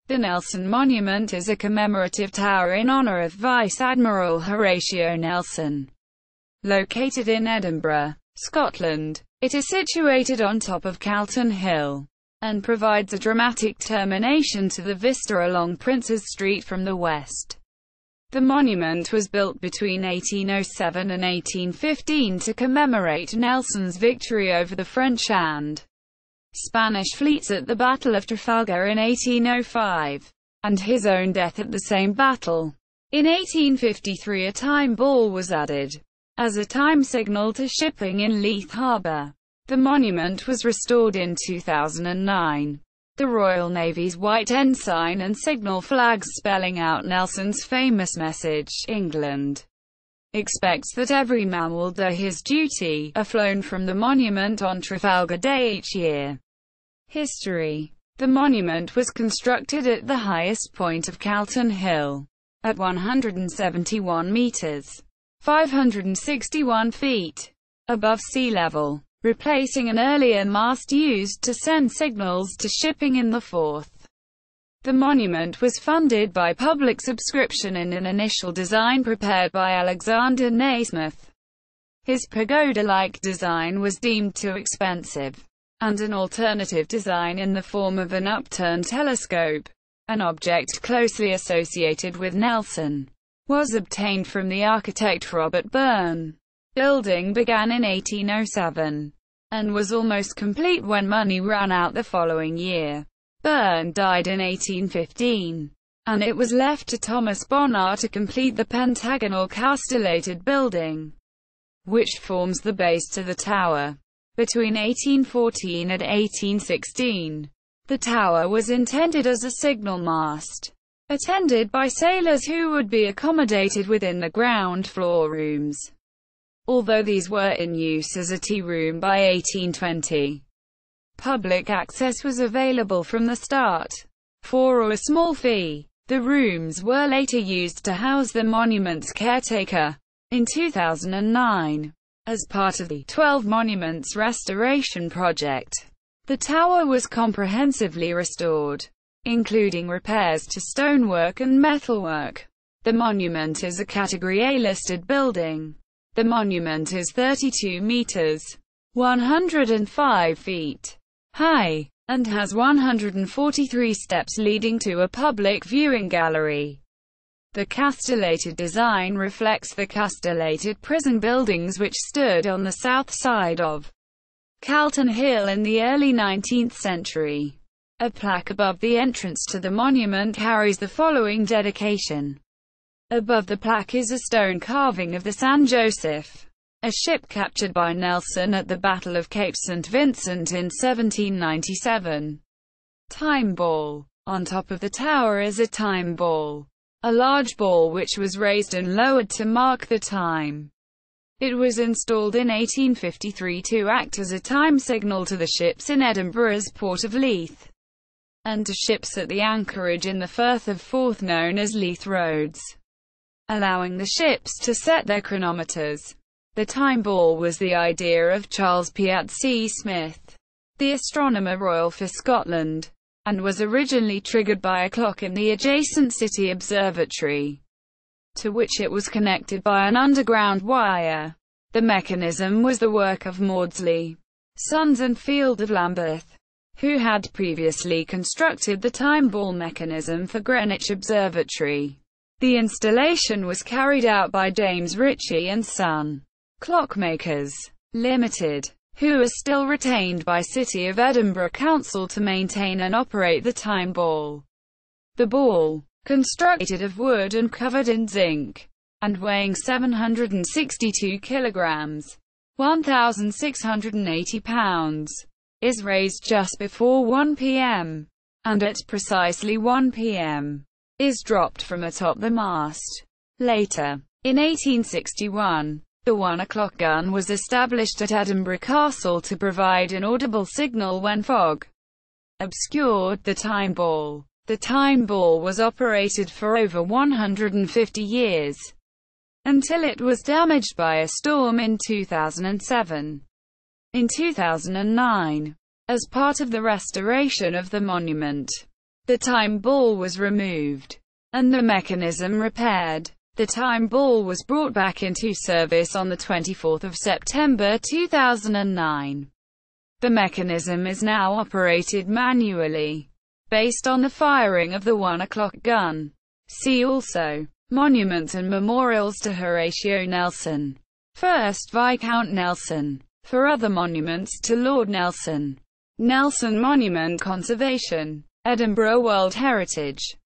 The Nelson Monument is a commemorative tower in honour of Vice Admiral Horatio Nelson. Located in Edinburgh, Scotland, it is situated on top of Calton Hill, and provides a dramatic termination to the vista along Princes Street from the west. The monument was built between 1807 and 1815 to commemorate Nelson's victory over the French and Spanish fleets at the Battle of Trafalgar in 1805, and his own death at the same battle. In 1853 a time ball was added as a time signal to shipping in Leith harbour. The monument was restored in 2009. The Royal Navy's white ensign and signal flags spelling out Nelson's famous message, "England expects that every man will do his duty," are flown from the monument on Trafalgar Day each year. History. The monument was constructed at the highest point of Calton Hill, at 171 metres, 561 feet, above sea level, replacing an earlier mast used to send signals to shipping in the Forth. The monument was funded by public subscription in an initial design prepared by Alexander Naismith. His pagoda-like design was deemed too expensive, and an alternative design in the form of an upturned telescope, an object closely associated with Nelson, was obtained from the architect Robert Byrne. Building began in 1807, and was almost complete when money ran out the following year. Byrne died in 1815, and it was left to Thomas Bonnar to complete the pentagonal castellated building, which forms the base to the tower. Between 1814 and 1816, the tower was intended as a signal mast, attended by sailors who would be accommodated within the ground floor rooms, although these were in use as a tea room by 1820. Public access was available from the start, for a small fee. The rooms were later used to house the monument's caretaker. In 2009, as part of the 12 Monuments Restoration Project, the tower was comprehensively restored, including repairs to stonework and metalwork. The monument is a Category A listed building. The monument is 32 meters, 105 feet high, and has 143 steps leading to a public viewing gallery. The castellated design reflects the castellated prison buildings which stood on the south side of Calton Hill in the early 19th century. A plaque above the entrance to the monument carries the following dedication. Above the plaque is a stone carving of the San Joseph, a ship captured by Nelson at the Battle of Cape St. Vincent in 1797. Time ball. On top of the tower is a time ball, a large ball which was raised and lowered to mark the time. It was installed in 1853 to act as a time signal to the ships in Edinburgh's port of Leith, and to ships at the anchorage in the Firth of Forth known as Leith Roads, allowing the ships to set their chronometers. The time ball was the idea of Charles Piat Smith, the Astronomer Royal for Scotland, and was originally triggered by a clock in the adjacent city observatory, to which it was connected by an underground wire. The mechanism was the work of Maudslay, Sons and Field of Lambeth, who had previously constructed the time ball mechanism for Greenwich Observatory. The installation was carried out by James Ritchie and Son Clockmakers Limited, who are still retained by City of Edinburgh Council to maintain and operate the time ball. The ball, constructed of wood and covered in zinc, and weighing 762 kilograms, 1,680 pounds, is raised just before 1 p.m., and at precisely 1 p.m., is dropped from atop the mast. Later, in 1861, the 1 o'clock gun was established at Edinburgh Castle to provide an audible signal when fog obscured the time ball. The time ball was operated for over 150 years, until it was damaged by a storm in 2007. In 2009, as part of the restoration of the monument, The time ball was removed, and the mechanism repaired. The time ball was brought back into service on the 24th of September 2009. The mechanism is now operated manually, based on the firing of the 1 o'clock gun. See also, monuments and memorials to Horatio Nelson, 1st Viscount Nelson. For other monuments to Lord Nelson. Nelson Monument Conservation. Edinburgh World Heritage.